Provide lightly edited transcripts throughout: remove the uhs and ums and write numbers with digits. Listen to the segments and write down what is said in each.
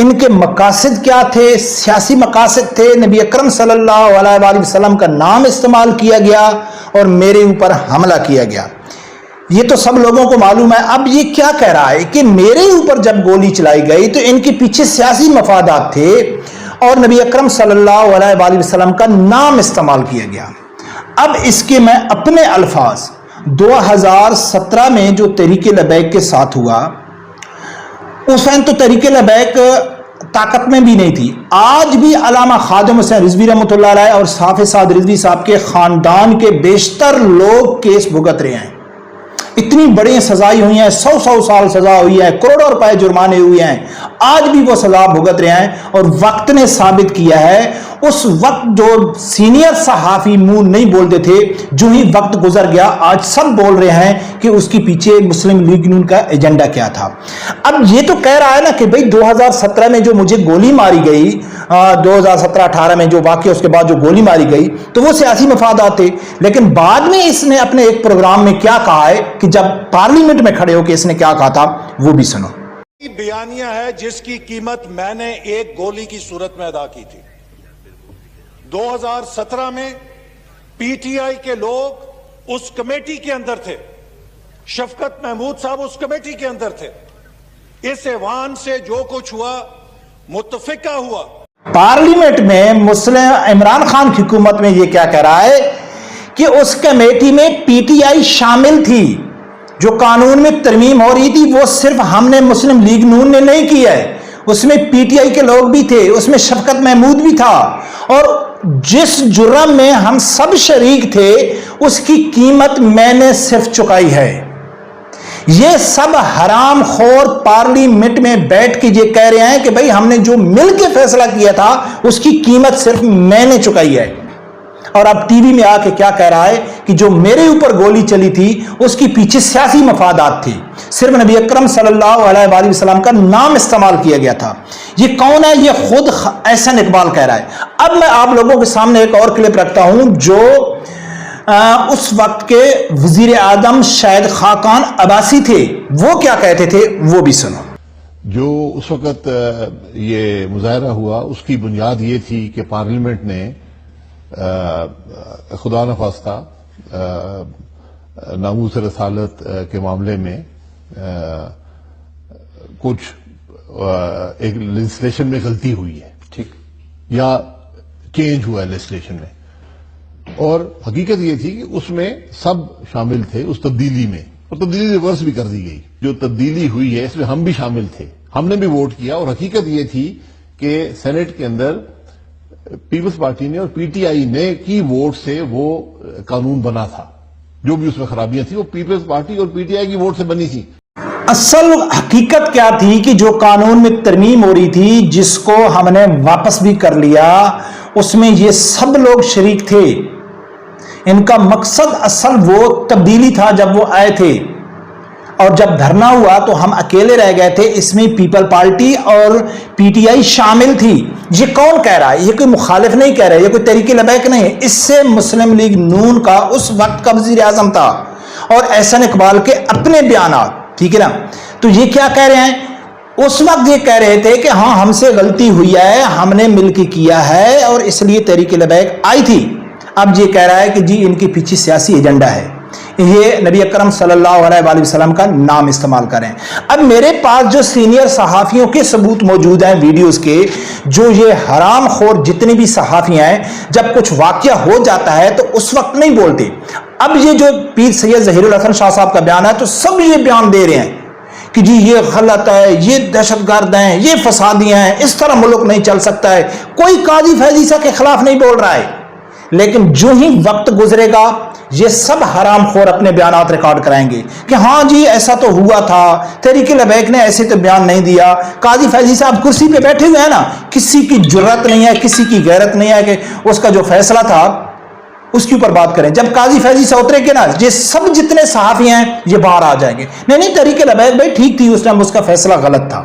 ان کے مقاصد کیا تھے؟ سیاسی مقاصد تھے، نبی اکرم صلی اللہ علیہ وآلہ وسلم کا نام استعمال کیا گیا اور میرے اوپر حملہ کیا گیا۔ یہ تو سب لوگوں کو معلوم ہے۔ اب یہ کیا کہہ رہا ہے کہ میرے اوپر جب گولی چلائی گئی تو ان کے پیچھے سیاسی مفادات تھے اور نبی اکرم صلی اللہ علیہ وآلہ وسلم کا نام استعمال کیا گیا۔ اب اس کے میں اپنے الفاظ 2017 میں جو تحریک لبیک کے ساتھ ہوا، اس وقت تو تحریک لبیک طاقت میں بھی نہیں تھی۔ آج بھی علامہ خادم حسین رضوی رحمۃ اللہ علیہ اور صافی سعد رضوی صاحب کے خاندان کے بیشتر لوگ کیس بھگت رہے ہیں۔ اتنی بڑی سزائیں ہوئی ہیں، 100 سال سزا ہوئی ہے، کروڑوں روپے جرمانے ہوئے ہیں، آج بھی وہ سزا بھگت رہے ہیں۔ اور وقت نے ثابت کیا ہے، اس وقت جو سینئر صحافی منہ نہیں بولتے تھے، جو ہی وقت گزر گیا آج سب بول رہے ہیں کہ اس کے پیچھے مسلم لیگ نون کا ایجنڈا کیا تھا۔ اب یہ تو کہہ رہا ہے نا کہ بھئی 2017 میں جو مجھے گولی ماری گئی، 2017-18 میں جو واقعہ، اس کے بعد جو گولی ماری گئی، تو وہ سیاسی مفادات تھے۔ لیکن بعد میں اس نے اپنے ایک پروگرام میں کیا کہا ہے کہ جب پارلیمنٹ میں کھڑے ہو کے اس نے کیا کہا تھا، وہ بھی سنو۔ بیانیہ ہے جس کی قیمت میں نے ایک گولی کی صورت میں ادا کی تھی۔ 2017 میں پی ٹی آئی کے لوگ اس کمیٹی کے اندر تھے، شفقت محمود صاحب اس کمیٹی کے اندر تھے۔ اس ایوان سے جو کچھ ہوا متفقہ ہوا۔ پارلیمنٹ میں مسلم عمران خان کی حکومت میں یہ کیا کہہ رہا ہے کہ اس کمیٹی میں پی ٹی آئی شامل تھی، جو قانون میں ترمیم ہو رہی تھی وہ صرف ہم نے مسلم لیگ نون نے نہیں کی ہے، اس میں پی ٹی آئی کے لوگ بھی تھے، اس میں شفقت محمود بھی تھا، اور جس جرم میں ہم سب شریک تھے اس کی قیمت میں نے صرف چکائی ہے۔ یہ سب حرام خور پارلیمنٹ میں بیٹھ کے یہ کہہ رہے ہیں کہ بھئی ہم نے جو مل کے فیصلہ کیا تھا اس کی قیمت صرف میں نے چکائی ہے۔ اور اب ٹی وی میں آ کے کیا کہہ رہا ہے کہ جو میرے اوپر گولی چلی تھی اس کی پیچھے سیاسی مفادات تھی، صرف نبی اکرم صلی اللہ علیہ وآلہ وسلم کا نام استعمال کیا گیا تھا۔ یہ کون ہے؟ یہ خود احسن اقبال کہہ رہا ہے۔ اب میں آپ لوگوں کے سامنے ایک اور کلپ رکھتا ہوں جو اس وقت کے وزیر اعظم شاہد خاقان عباسی تھے، وہ کیا کہتے تھے، وہ بھی سنو۔ جو اس وقت یہ مظاہرہ ہوا اس کی بنیاد یہ تھی کہ پارلیمنٹ نے خدا نخواستہ ناموس رسالت کے معاملے میں کچھ ایک لیجسلیشن میں غلطی ہوئی ہے، ٹھیک، یا چینج ہوا ہے لیجسلیشن میں، اور حقیقت یہ تھی کہ اس میں سب شامل تھے اس تبدیلی میں، اور تبدیلی ریورس بھی کر دی گئی۔ جو تبدیلی ہوئی ہے اس میں ہم بھی شامل تھے، ہم نے بھی ووٹ کیا، اور حقیقت یہ تھی کہ سینٹ کے اندر پیپلز پارٹی نے اور پی ٹی آئی نے کی ووٹ سے وہ قانون بنا تھا۔ جو بھی اس میں خرابیاں تھیں وہ پیپلز پارٹی اور پی ٹی آئی کی ووٹ سے بنی تھی۔ اصل حقیقت کیا تھی کہ جو قانون میں ترمیم ہو رہی تھی، جس کو ہم نے واپس بھی کر لیا، اس میں یہ سب لوگ شریک تھے۔ ان کا مقصد اصل وہ تبدیلی تھا جب وہ آئے تھے، اور جب دھرنا ہوا تو ہم اکیلے رہ گئے تھے، اس میں پیپل پارٹی اور پی ٹی آئی شامل تھی۔ یہ کون کہہ رہا ہے؟ یہ کوئی مخالف نہیں کہہ رہا ہے، یہ کوئی تحریک لبیک نہیں ہے، اس سے مسلم لیگ نون کا اس وقت کا وزیر اعظم تھا، اور احسن اقبال کے اپنے بیانات، ٹھیک ہے نا۔ تو یہ کیا کہہ رہے ہیں؟ اس وقت یہ کہہ رہے تھے کہ ہاں ہم سے غلطی ہوئی ہے، ہم نے مل کے کیا ہے، اور اس لیے تحریک لبیک آئی تھی۔ اب یہ کہہ رہا ہے کہ جی ان کے پیچھے سیاسی ایجنڈا ہے، یہ نبی اکرم صلی اللہ علیہ وآلہ وسلم کا نام استعمال کریں۔ اب میرے پاس جو سینئر صحافیوں کے ثبوت موجود ہیں ویڈیوز کے، جو یہ حرام خور جتنے بھی صحافی ہیں، جب کچھ واقعہ ہو جاتا ہے تو اس وقت نہیں بولتے۔ اب یہ جو پیر سید ظہیر الحسن شاہ صاحب کا بیان ہے تو سب یہ بیان دے رہے ہیں کہ جی یہ غلط ہے، یہ دہشت گرد ہیں، یہ فسادی ہیں، اس طرح ملک نہیں چل سکتا ہے۔ کوئی قاضی فیضیسہ کے خلاف نہیں بول رہا ہے، لیکن جو ہی وقت گزرے گا یہ سب حرام خور اپنے بیانات ریکارڈ کرائیں گے کہ ہاں جی ایسا تو ہوا تھا، تحریک لبیک نے ایسے تو بیان نہیں دیا۔ قاضی فیضی صاحب کرسی پہ بیٹھے ہوئے ہیں نا، کسی کی جرت نہیں ہے، کسی کی غیرت نہیں ہے کہ اس کا جو فیصلہ تھا اس کے اوپر بات کریں۔ جب قاضی فیضی سے اترے گے نا، یہ سب جتنے صحافی ہیں یہ باہر آ جائیں گے، نہیں تحریک لبیک بھائی ٹھیک تھی، اس ٹائم اس کا فیصلہ غلط تھا۔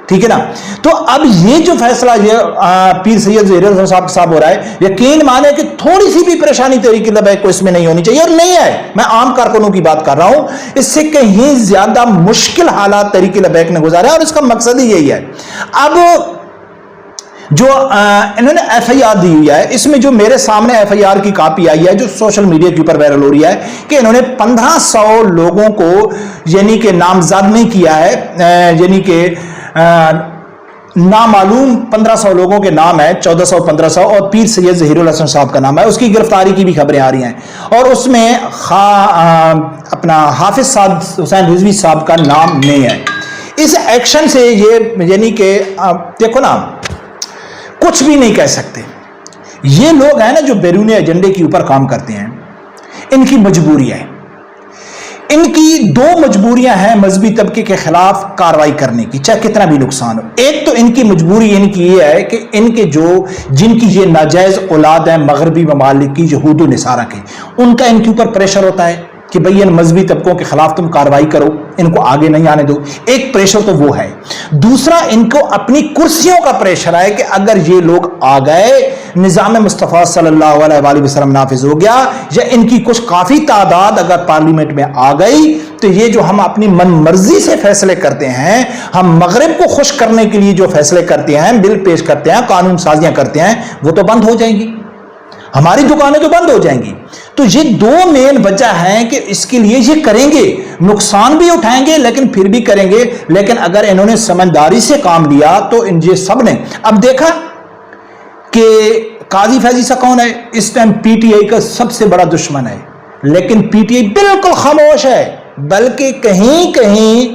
ٹھیک ہے نا. تو اب یہ جو فیصلہ یہ پیر سید ظہیر الحسن صاحب کے ساتھ ہو رہا ہے, یقین مانے کہ تھوڑی سی بھی پریشانی تحریک لبیک کو اس میں نہیں ہونی چاہیے, اور نہیں ہے. میں عام کارکنوں کی بات کر رہا ہوں, اس سے کہیں زیادہ مشکل حالات تحریک لبیک نے گزارے, اور اس کا مقصد ہی یہی ہے. اب جو انہوں نے ایف آئی آر دی ہوئی ہے, اس میں جو میرے سامنے ایف آئی آر کی کاپی آئی ہے جو سوشل میڈیا کے اوپر وائرل ہو رہی ہے, کہ انہوں نے 1500 لوگوں کو یعنی کہ نامزد نہیں کیا ہے, یعنی کہ نامعلوم 1500 لوگوں کے نام ہے, 1400 1500, اور پیر سید ظہیر الحسن صاحب کا نام ہے. اس کی گرفتاری کی بھی خبریں آ رہی ہیں, اور اس میں اپنا حافظ سعد حسین رضوی صاحب کا نام نہیں ہے. اس ایکشن سے یہ یعنی کہ دیکھو نا, کچھ بھی نہیں کہہ سکتے. یہ لوگ ہیں نا جو بیرون ایجنڈے کے اوپر کام کرتے ہیں, ان کی مجبوری ہے. ان کی دو مجبوریاں ہیں مذہبی طبقے کے خلاف کارروائی کرنے کی, چاہے کتنا بھی نقصان ہو. ایک تو ان کی مجبوری ان کی یہ ہے کہ ان کے جن کی یہ ناجائز اولاد ہیں مغربی ممالک کی, یہود و نصارہ کی, ان کا ان کے اوپر پریشر ہوتا ہے کہ بھئی ان مذہبی طبقوں کے خلاف تم کارروائی کرو, ان کو آگے نہیں آنے دو. ایک پریشر تو وہ ہے. دوسرا ان کو اپنی کرسیوں کا پریشر ہے کہ اگر یہ لوگ آ گئے, نظام مصطفیٰ صلی اللہ علیہ وآلہ وسلم نافذ ہو گیا, یا ان کی کچھ کافی تعداد اگر پارلیمنٹ میں آ گئی, تو یہ جو ہم اپنی من مرضی سے فیصلے کرتے ہیں, ہم مغرب کو خوش کرنے کے لیے جو فیصلے کرتے ہیں, بل پیش کرتے ہیں, قانون سازیاں کرتے ہیں, وہ تو بند ہو جائیں گی, ہماری دکانیں تو بند ہو جائیں گی. تو یہ دو مین وجہ ہیں کہ اس کے لیے یہ کریں گے, نقصان بھی اٹھائیں گے لیکن پھر بھی کریں گے. لیکن اگر انہوں نے سمجھداری سے کام لیا تو یہ سب نے اب دیکھا کہ قاضی فیضی سا کون ہے, اس ٹائم پی ٹی آئی کا سب سے بڑا دشمن ہے, لیکن پی ٹی آئی بالکل خاموش ہے. بلکہ کہیں کہیں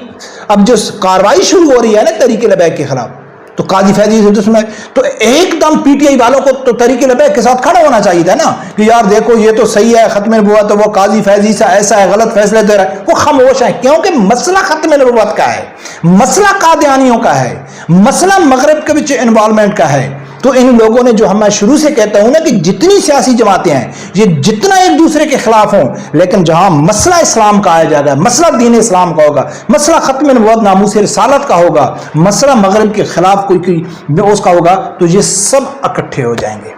اب جو کاروائی شروع ہو رہی ہے نا تحریک لبیک کے خلاف, تو قاضی فیضی سے دشمن ہے, تو ایک دم پی ٹی آئی والوں کو تو تحریک لبیک کے ساتھ کھڑا ہونا چاہیے تھا نا, کہ یار دیکھو یہ تو صحیح ہے, ختم نبوت تو وہ قاضی فیضی سے ایسا ہے, غلط فیصلے دے رہا ہے. وہ خاموش ہیں کیونکہ مسئلہ ختم نبوت کا ہے, مسئلہ قادیانیوں کا ہے, مسئلہ مغرب کے وچ انوالومنٹ کا ہے. تو ان لوگوں نے جو میں شروع سے کہتا ہوں نا کہ جتنی سیاسی جماعتیں ہیں یہ جتنا ایک دوسرے کے خلاف ہوں, لیکن جہاں مسئلہ اسلام کا آیا جائے گا, مسئلہ دین اسلام کا ہوگا, مسئلہ ختم نبوت ناموس رسالت کا ہوگا, مسئلہ مغرب کے خلاف کوئی اس کا ہوگا, تو یہ سب اکٹھے ہو جائیں گے.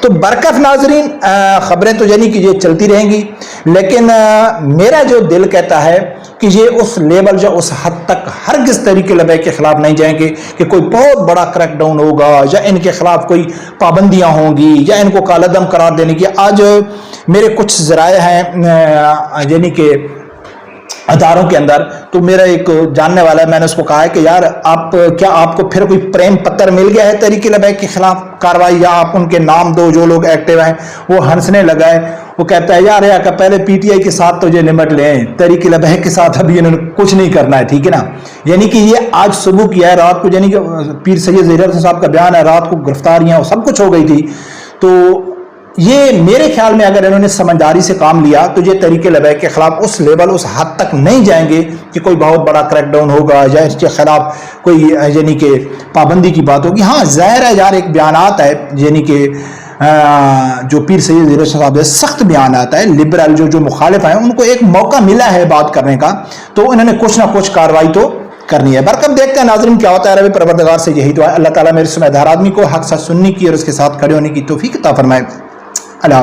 تو برکت ناظرین, خبریں تو یعنی کہ یہ چلتی رہیں گی, لیکن میرا جو دل کہتا ہے کہ یہ اس لیول یا اس حد تک ہرگز تحریک لبیک کے خلاف نہیں جائیں گے کہ کوئی بہت بڑا کریک ڈاؤن ہوگا, یا ان کے خلاف کوئی پابندیاں ہوں گی, یا ان کو کالعدم قرار دینے کی. آج میرے کچھ ذرائع ہیں یعنی کہ اداروں کے اندر, تو میرا ایک جاننے والا ہے, میں نے اس کو کہا ہے کہ یار آپ کو پھر کوئی پریم پتر مل گیا ہے تحریک لبیک کے خلاف کاروائی, یا آپ ان کے نام دو جو لوگ ایکٹیو ہیں. وہ ہنسنے لگا ہے, وہ کہتا ہے یار پہلے پی ٹی آئی کے ساتھ تو یہ نمٹ لیں, تحریک لبیک کے ساتھ ابھی انہوں نے کچھ نہیں کرنا ہے, ٹھیک ہے نا. یعنی کہ یہ آج صبح کیا ہے, رات کو یعنی کہ پیر سید ظہیر الحسن صاحب کا بیان ہے, رات کو گرفتاریاں سب کچھ ہو گئی تھی. تو یہ میرے خیال میں اگر انہوں نے سمجھداری سے کام لیا تو یہ تحریک لبیک کے خلاف اس لیول اس حد تک نہیں جائیں گے کہ کوئی بہت بڑا کریک ڈاؤن ہوگا یا اس کے خلاف کوئی یعنی کہ پابندی کی بات ہوگی. ہاں ظاہر ہے یار, ایک بیانات ہے یعنی کہ جو پیر سید ظہیر الحسن صاحب سخت بیانات ہے, لبرل جو مخالف ہیں ان کو ایک موقع ملا ہے بات کرنے کا, تو انہوں نے کچھ نہ کچھ کاروائی تو کرنی ہے. برکت دیکھتے ہیں ناظرین کیا ہوتا ہے. رب پروردگار سے یہی دعا ہے, اللہ تعالیٰ میرے سمجھدار آدمی کو حق سچ سننے کی اور اس کے ساتھ کھڑے ہونے کی توفیق عطا فرمائے. اللہ